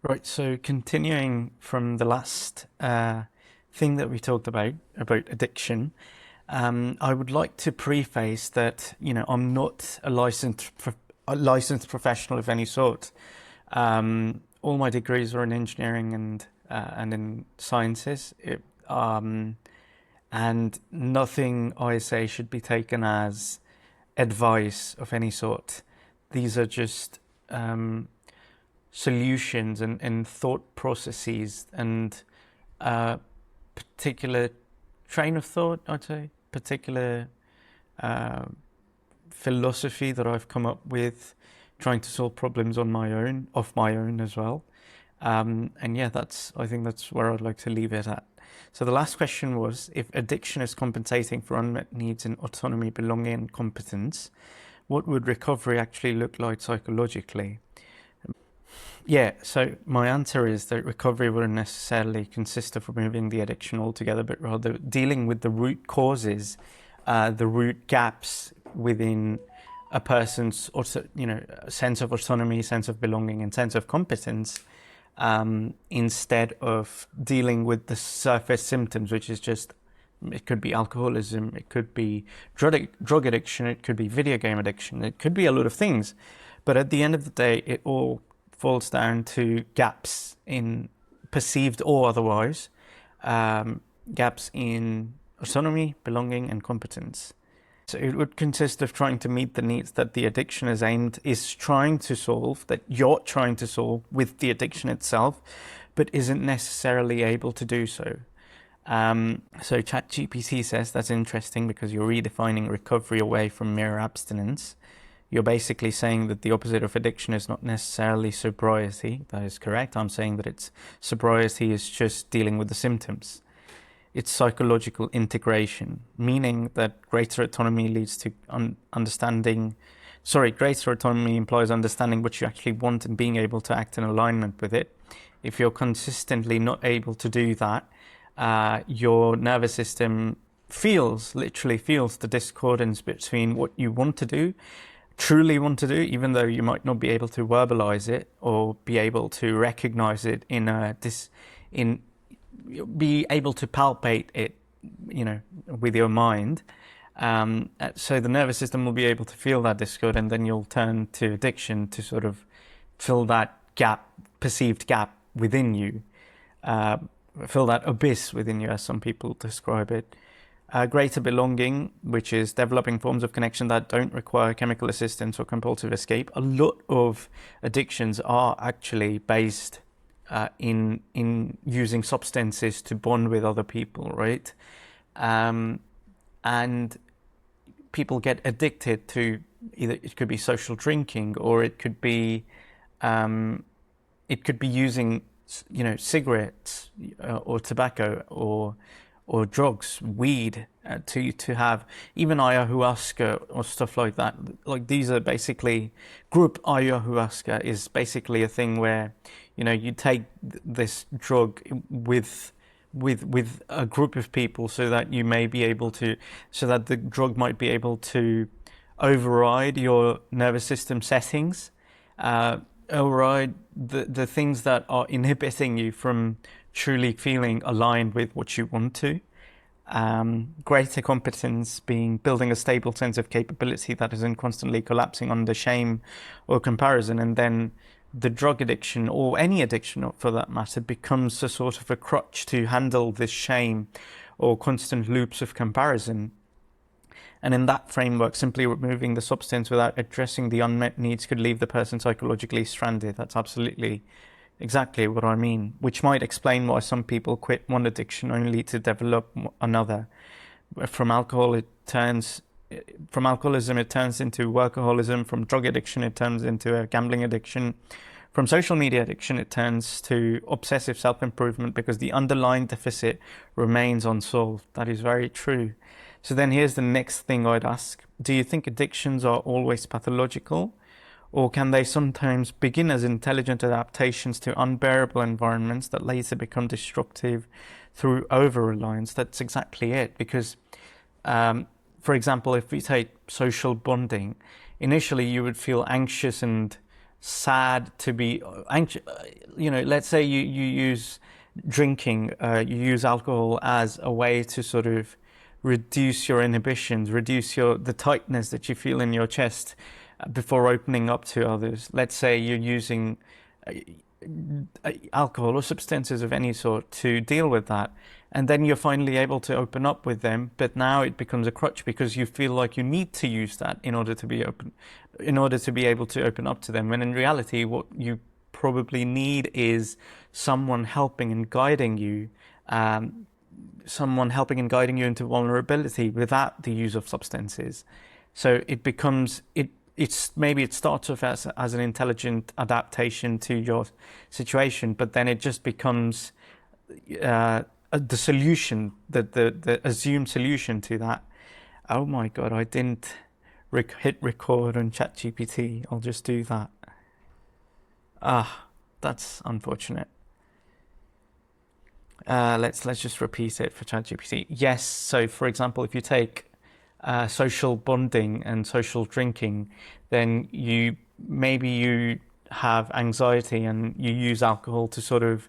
Right, so continuing from the last thing that we talked about addiction, I would like to preface that, I'm not a licensed professional of any sort. All my degrees are in engineering and in sciences, and nothing I say should be taken as advice of any sort. These are just solutions and thought processes and particular train of thought, I'd say, particular uh, philosophy that I've come up with trying to solve problems on my own, off my own as well. And yeah, I think that's where I'd like to leave it at. So the last question was, if addiction is compensating for unmet needs in autonomy, belonging, and competence, what would recovery actually look like psychologically? Yeah, so my answer is that recovery wouldn't necessarily consist of removing the addiction altogether, but rather dealing with the root causes, the root gaps within a person's, sense of autonomy, sense of belonging, and sense of competence, instead of dealing with the surface symptoms, which is just, it could be alcoholism, it could be drug addiction, it could be video game addiction, it could be a lot of things. But at the end of the day, it all falls down to gaps in perceived or otherwise, gaps in autonomy, belonging, and competence. So it would consist of trying to meet the needs that the addiction is trying to solve, that you're trying to solve with the addiction itself, but isn't necessarily able to do so. So ChatGPT says that's interesting because you're redefining recovery away from mere abstinence. You're basically saying that the opposite of addiction is not necessarily sobriety. That is correct. I'm saying that sobriety is just dealing with the symptoms. It's psychological integration, meaning that greater autonomy leads to greater autonomy implies understanding what you actually want and being able to act in alignment with it. If you're consistently not able to do that, your nervous system literally feels the discordance between what you want to do, truly want to do, even though you might not be able to verbalize it or be able to recognize it be able to palpate it, with your mind. So the nervous system will be able to feel that discord, and then you'll turn to addiction to sort of fill that perceived gap within you, fill that abyss within you, as some people describe it. Greater belonging, which is developing forms of connection that don't require chemical assistance or compulsive escape. A lot of addictions are actually based in using substances to bond with other people, right? And people get addicted to either, it could be social drinking, or it could be using, cigarettes or tobacco or drugs, weed, to have even ayahuasca or stuff like that. Like, these are basically, group ayahuasca is basically a thing where, you take this drug with a group of people so that the drug might be able to override your nervous system settings, override the things that are inhibiting you from truly feeling aligned with what you want to. Greater competence being building a stable sense of capability that isn't constantly collapsing under shame or comparison, and then the drug addiction, or any addiction for that matter, becomes a sort of a crutch to handle this shame or constant loops of comparison. And in that framework, simply removing the substance without addressing the unmet needs could leave the person psychologically stranded. That's absolutely exactly what I mean, which might explain why some people quit one addiction only to develop another. From alcoholism, it turns into workaholism. From drug addiction, it turns into a gambling addiction. From social media addiction, it turns to obsessive self-improvement because the underlying deficit remains unsolved. That is very true. So then here's the next thing I'd ask. Do you think addictions are always pathological? Or can they sometimes begin as intelligent adaptations to unbearable environments that later become destructive through over-reliance? That's exactly it. Because, for example, if we take social bonding, initially you would feel anxious and sad to be anxious, let's say you use drinking, you use alcohol as a way to sort of reduce your inhibitions, reduce the tightness that you feel in your chest before opening up to others. Let's say you're using alcohol or substances of any sort to deal with that, and then you're finally able to open up with them, but now it becomes a crutch because you feel like you need to use that in order to be able to open up to them, when in reality what you probably need is someone helping and guiding you, into vulnerability without the use of substances. So it starts off as an intelligent adaptation to your situation, but then it just becomes the solution, the assumed solution to that. Oh my God, I didn't hit record on ChatGPT. I'll just do that. That's unfortunate. Let's just repeat it for ChatGPT. Yes, so for example, if you take social bonding and social drinking, then you have anxiety and you use alcohol to sort of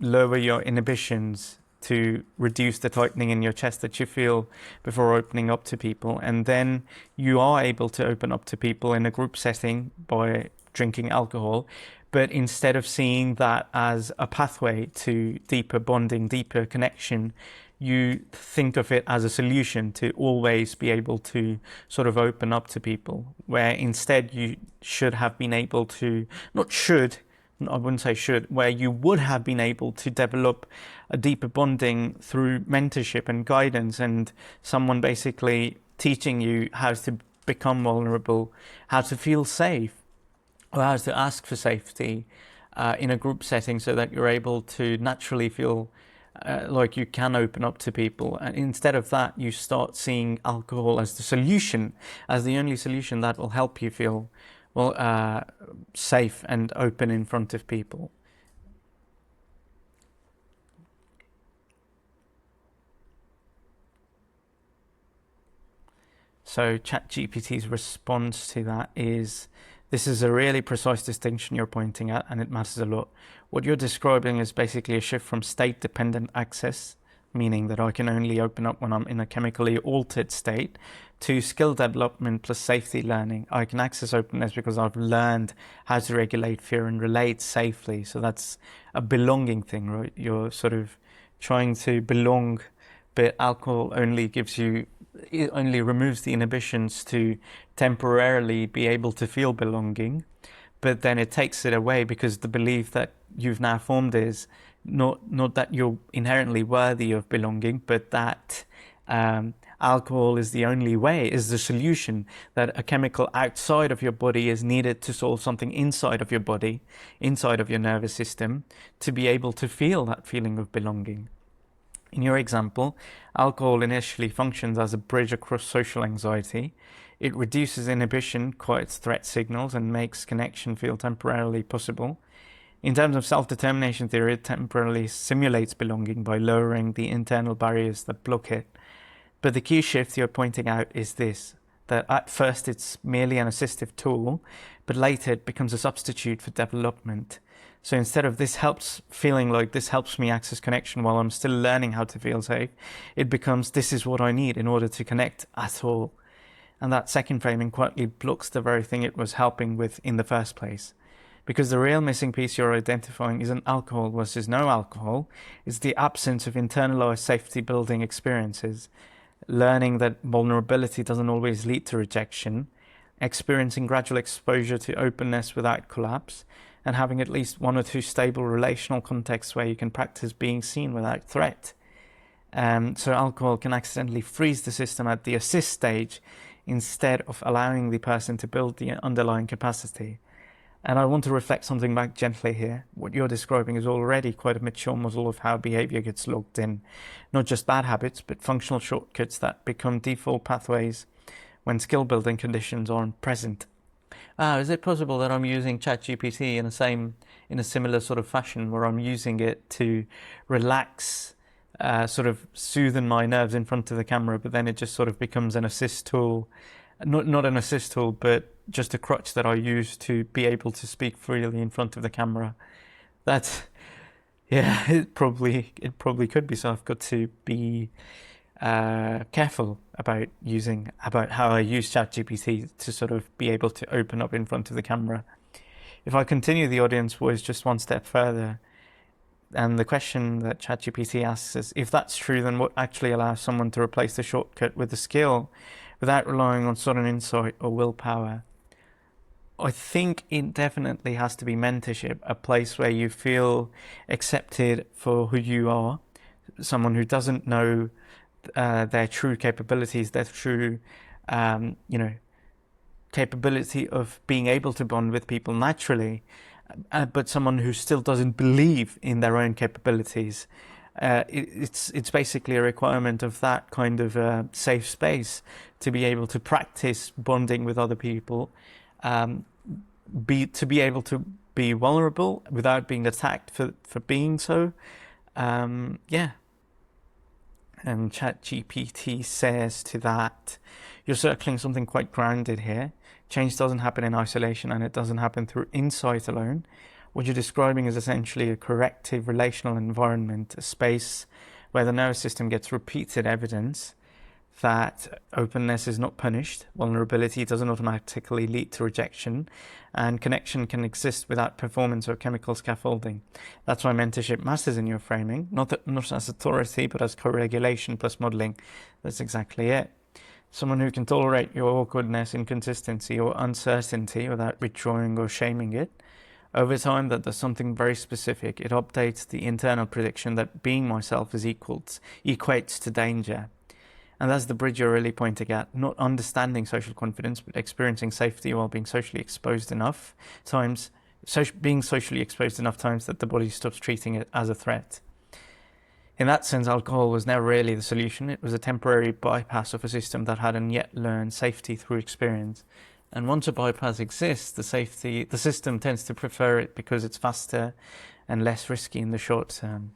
lower your inhibitions, to reduce the tightening in your chest that you feel before opening up to people. And then you are able to open up to people in a group setting by drinking alcohol. But instead of seeing that as a pathway to deeper bonding, deeper connection, you think of it as a solution to always be able to sort of open up to people, where instead you should have been able to, I wouldn't say should, where you would have been able to develop a deeper bonding through mentorship and guidance, and someone basically teaching you how to become vulnerable, how to feel safe, or how to ask for safety in a group setting, so that you're able to naturally feel like you can open up to people. And instead of that, you start seeing alcohol as the solution, as the only solution that will help you feel safe and open in front of people. So ChatGPT's response to that is, this is a really precise distinction you're pointing at, and it matters a lot. What you're describing is basically a shift from state-dependent access, meaning that I can only open up when I'm in a chemically altered state, to skill development plus safety learning. I can access openness because I've learned how to regulate fear and relate safely. So that's a belonging thing, right? You're sort of trying to belong, but alcohol only removes the inhibitions to temporarily be able to feel belonging, but then it takes it away, because the belief that you've now formed is not that you're inherently worthy of belonging, but that alcohol is the only way, is the solution, that a chemical outside of your body is needed to solve something inside of your body, inside of your nervous system, to be able to feel that feeling of belonging. In your example, alcohol initially functions as a bridge across social anxiety. It reduces inhibition, quiets threat signals, and makes connection feel temporarily possible. In terms of self-determination theory, it temporarily simulates belonging by lowering the internal barriers that block it. But the key shift you're pointing out is this, that at first it's merely an assistive tool, but later it becomes a substitute for development. So instead of this helps me access connection while I'm still learning how to feel safe, it becomes, this is what I need in order to connect at all. And that second framing quietly blocks the very thing it was helping with in the first place. Because the real missing piece you're identifying isn't alcohol versus no alcohol, it's the absence of internalized safety building experiences. Learning that vulnerability doesn't always lead to rejection, experiencing gradual exposure to openness without collapse, and having at least one or two stable relational contexts where you can practice being seen without threat. So alcohol can accidentally freeze the system at the assist stage instead of allowing the person to build the underlying capacity. And I want to reflect something back gently here. What you're describing is already quite a mature model of how behavior gets logged in. Not just bad habits, but functional shortcuts that become default pathways when skill building conditions aren't present. Is it possible that I'm using ChatGPT in a similar sort of fashion, where I'm using it to relax, sort of soothe my nerves in front of the camera, but then it just sort of becomes an assist tool not an assist tool, but just a crutch that I use to be able to speak freely in front of the camera. That's yeah, it probably could be. So I've got to be careful about how I use ChatGPT to sort of be able to open up in front of the camera. If I continue the audience voice just one step further, and the question that ChatGPT asks is, if that's true, then what actually allows someone to replace the shortcut with the skill without relying on sudden insight or willpower? I think it definitely has to be mentorship, a place where you feel accepted for who you are, someone who doesn't know their true capabilities, their true, you know, capability of being able to bond with people naturally, but someone who still doesn't believe in their own capabilities. It's basically a requirement of that kind of safe space to be able to practice bonding with other people, to be able to be vulnerable without being attacked for being so. Yeah. And ChatGPT says to that, you're circling something quite grounded here. Change doesn't happen in isolation, and it doesn't happen through insight alone. What you're describing is essentially a corrective relational environment, a space where the nervous system gets repeated evidence that openness is not punished, vulnerability doesn't automatically lead to rejection, and connection can exist without performance or chemical scaffolding. That's why mentorship matters in your framing, not as authority, but as co-regulation plus modeling. That's exactly it. Someone who can tolerate your awkwardness, inconsistency, or uncertainty without withdrawing or shaming it. Over time, that does something very specific. It updates the internal prediction that being myself is equates to danger. And that's the bridge you're really pointing at, not understanding social confidence, but experiencing safety while being socially exposed enough times, being socially exposed enough times that the body stops treating it as a threat. In that sense, alcohol was never really the solution. It was a temporary bypass of a system that hadn't yet learned safety through experience. And once a bypass exists, the system tends to prefer it because it's faster and less risky in the short term.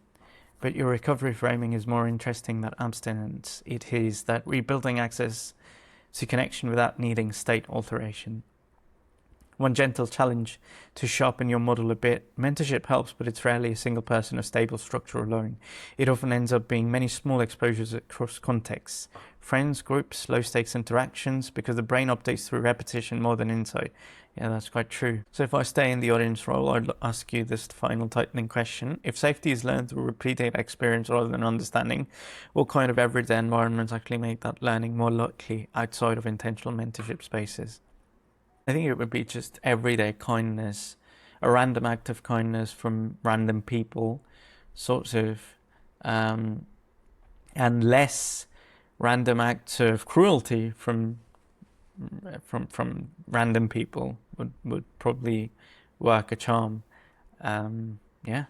But your recovery framing is more interesting than abstinence. It is that rebuilding access to connection without needing state alteration. One gentle challenge to sharpen your model a bit. Mentorship helps, but it's rarely a single person or stable structure alone. It often ends up being many small exposures across contexts. Friends, groups, low-stakes interactions, because the brain updates through repetition more than insight. Yeah, that's quite true. So if I stay in the audience role, I'd ask you this final tightening question. If safety is learned through repeated experience rather than understanding, what kind of everyday environments actually make that learning more likely outside of intentional mentorship spaces? I think it would be just everyday kindness, a random act of kindness from random people, sort of, and less random acts of cruelty from random people would probably work a charm. Yeah.